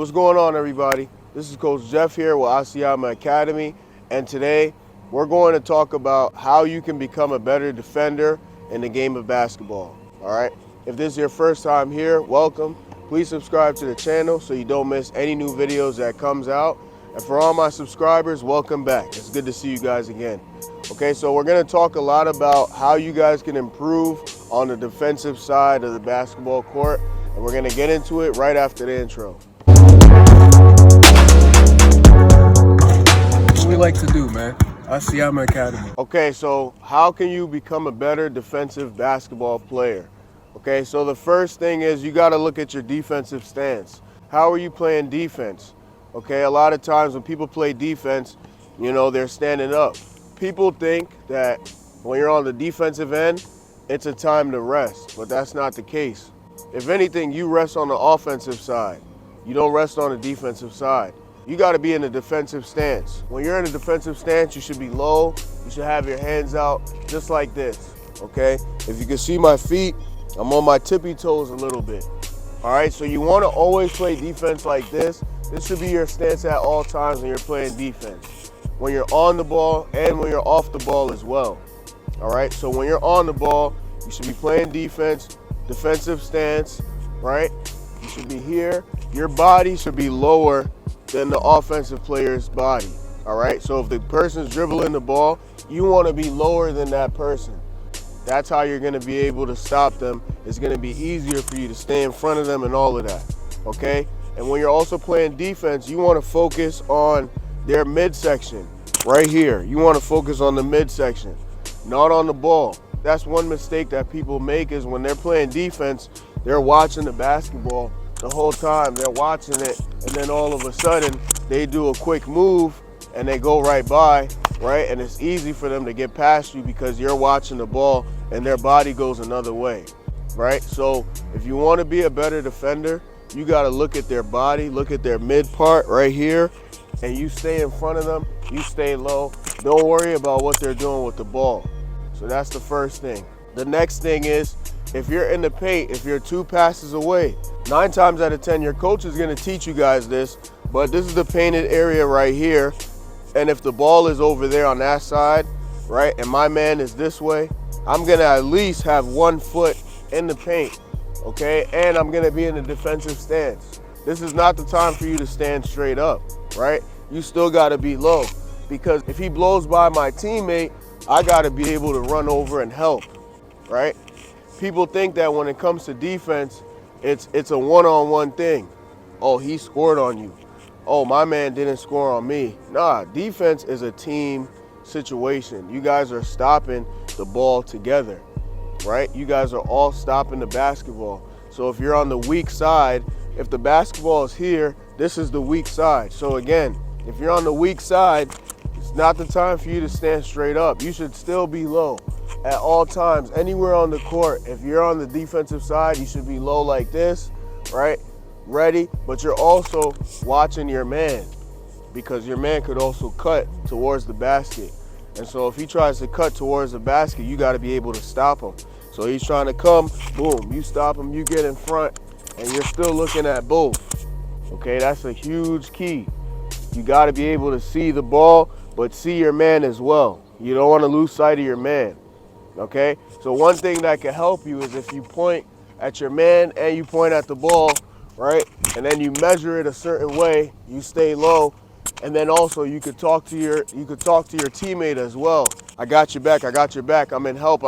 What's going on, everybody? This is Coach Jeff here with Asiyama Academy, and today we're going to talk about how you can become a better defender in the game of basketball. All right? If this is your first time here, welcome. Please subscribe to the channel so you don't miss any new videos that comes out. And for all my subscribers, welcome back. It's good to see you guys again. Okay, so we're going to talk a lot about how you guys can improve on the defensive side of the basketball court, and we're going to get into it right after the intro. What we like to do, man. Asiyama Academy. Okay, so how can you become a better defensive basketball player? Okay, so the first thing is you got to look at your defensive stance. How are you playing defense? Okay, a lot of times when people play defense, they're standing up. People think that when you're on the defensive end, it's a time to rest, but that's not the case. If anything, you rest on the offensive side. You don't rest on the defensive side. You got to be in a defensive stance. When you're in a defensive stance, you should be low. You should have your hands out just like this, okay? If you can see my feet, I'm on my tippy toes a little bit. All right, so you want to always play defense like this. This should be your stance at all times when you're playing defense. When you're on the ball and when you're off the ball as well. All right, so when you're on the ball, you should be playing defense, defensive stance, right? You should be here. Your body should be lower than the offensive player's body, all right? So if the person's dribbling the ball, you want to be lower than that person. That's how you're going to be able to stop them. It's going to be easier for you to stay in front of them and all of that, okay? And when you're also playing defense, you want to focus on their midsection right here. You want to focus on the midsection, not on the ball. That's one mistake that people make is when they're playing defense, they're watching the basketball the whole time. They're watching it, and then all of a sudden, they do a quick move, and they go right by, right? And it's easy for them to get past you because you're watching the ball, and their body goes another way, right? So if you want to be a better defender, you got to look at their body, look at their mid part right here, and you stay in front of them, you stay low. Don't worry about what they're doing with the ball. So that's the first thing. The next thing is, if you're in the paint, if you're 2 passes away, 9 times out of 10, your coach is going to teach you guys this, but this is the painted area right here. And if the ball is over there on that side, right, and my man is this way, I'm going to at least have 1 foot in the paint, okay? And I'm going to be in a defensive stance. This is not the time for you to stand straight up, right? You still got to be low, because if he blows by my teammate, I got to be able to run over and help, right? People think that when it comes to defense, it's a one-on-one thing. Oh, he scored on you. Oh, my man didn't score on me. Nah, defense is a team situation. You guys are stopping the ball together, right? You guys are all stopping the basketball. So if you're on the weak side, if the basketball is here, this is the weak side. So again, if you're on the weak side, it's not the time for you to stand straight up. You should still be low at all times, anywhere on the court. If you're on the defensive side, you should be low like this, right? Ready, but you're also watching your man, because your man could also cut towards the basket. And so if he tries to cut towards the basket, you got to be able to stop him. So he's trying to come, boom, you stop him, you get in front, and you're still looking at both. Okay, that's a huge key. You got to be able to see the ball, but see your man as well. You don't want to lose sight of your man. Okay, so one thing that can help you is if you point at your man and you point at the ball, right? And then you measure it a certain way, you stay low, and then also you could talk to your teammate as well. I got your back, I got your back, I'm in help,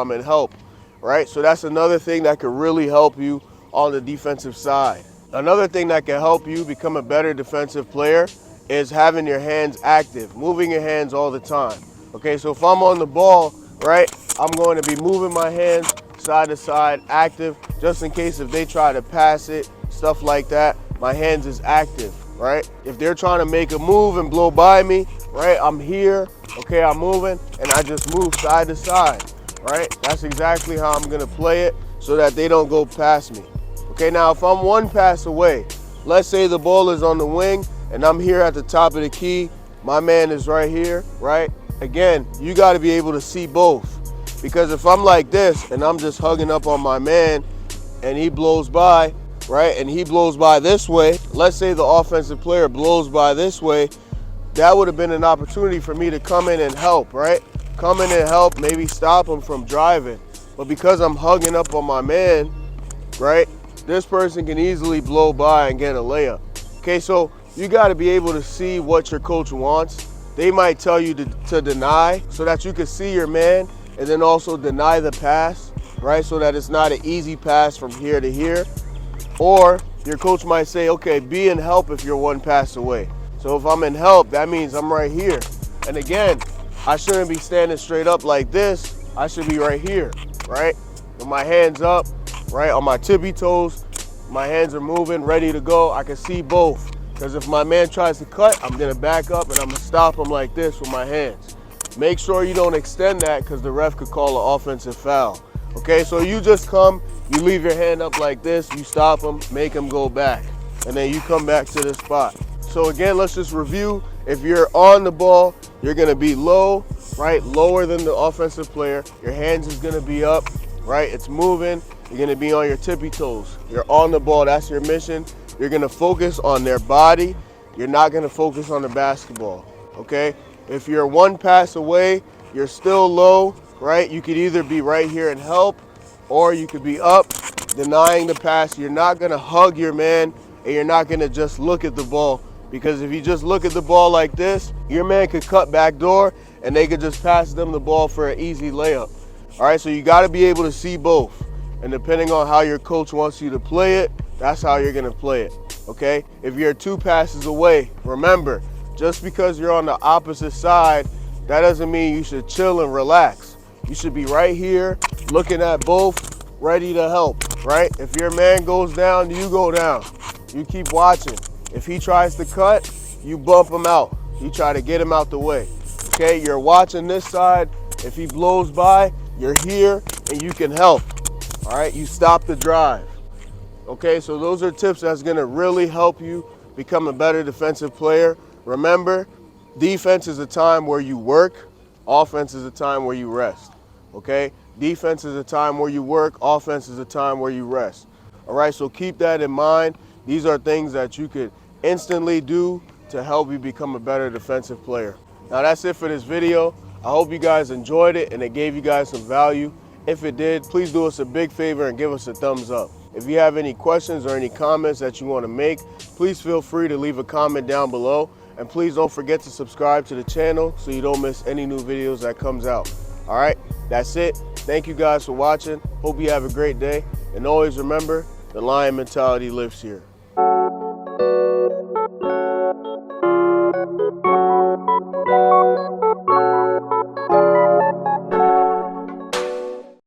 right? So that's another thing that could really help you on the defensive side. Another thing that can help you become a better defensive player is having your hands active, moving your hands all the time. Okay, so if I'm on the ball, right, I'm going to be moving my hands side to side, active, just in case if they try to pass it, stuff like that, my hands is active, right? If they're trying to make a move and blow by me, right, I'm here, okay, I'm moving, and I just move side to side, right? That's exactly how I'm gonna play it so that they don't go past me. Okay, now if I'm 1 pass away, let's say the ball is on the wing and I'm here at the top of the key, my man is right here, right? Again, you gotta be able to see both. Because if I'm like this and I'm just hugging up on my man and he blows by, right, and he blows by this way, let's say the offensive player blows by this way, that would have been an opportunity for me to come in and help, right? Come in and help, maybe stop him from driving. But because I'm hugging up on my man, right, this person can easily blow by and get a layup. Okay, so you got to be able to see what your coach wants. They might tell you to deny so that you can see your man, and then also deny the pass, right, so that it's not an easy pass from here to here. Or your coach might say, okay, be in help if you're one pass away. So if I'm in help, that means I'm right here. And again, I shouldn't be standing straight up like this. I should be right here, right? With my hands up, right, on my tippy toes. My hands are moving, ready to go. I can see both. Because if my man tries to cut, I'm gonna back up and I'm gonna stop him like this with my hands. Make sure you don't extend that because the ref could call an offensive foul. Okay, so you just come, you leave your hand up like this, you stop him, make him go back, and then you come back to the spot. So again, let's just review. If you're on the ball, you're gonna be low, right, lower than the offensive player. Your hands is gonna be up, right, it's moving. You're gonna be on your tippy toes. You're on the ball, that's your mission. You're gonna focus on their body. You're not gonna focus on the basketball, okay? If you're one pass away, you're still low, right? You could either be right here and help, or you could be up, denying the pass. You're not gonna hug your man, and you're not gonna just look at the ball, because if you just look at the ball like this, your man could cut back door, and they could just pass them the ball for an easy layup. All right, so you gotta be able to see both. And depending on how your coach wants you to play it, that's how you're gonna play it, okay? If you're 2 passes away, remember, just because you're on the opposite side, that doesn't mean you should chill and relax. You should be right here, looking at both, ready to help, right? If your man goes down, you go down. You keep watching. If he tries to cut, you bump him out. You try to get him out the way, okay? You're watching this side. If he blows by, you're here and you can help, all right? You stop the drive, okay? So those are tips that's gonna really help you become a better defensive player. Remember, defense is a time where you work, offense is a time where you rest, okay? Defense is a time where you work, offense is a time where you rest. All right, so keep that in mind. These are things that you could instantly do to help you become a better defensive player. Now that's it for this video. I hope you guys enjoyed it and it gave you guys some value. If it did, please do us a big favor and give us a thumbs up. If you have any questions or any comments that you want to make, please feel free to leave a comment down below. And please don't forget to subscribe to the channel so you don't miss any new videos that comes out. All right, that's it. Thank you guys for watching. Hope you have a great day. And always remember, the Lion mentality lives here.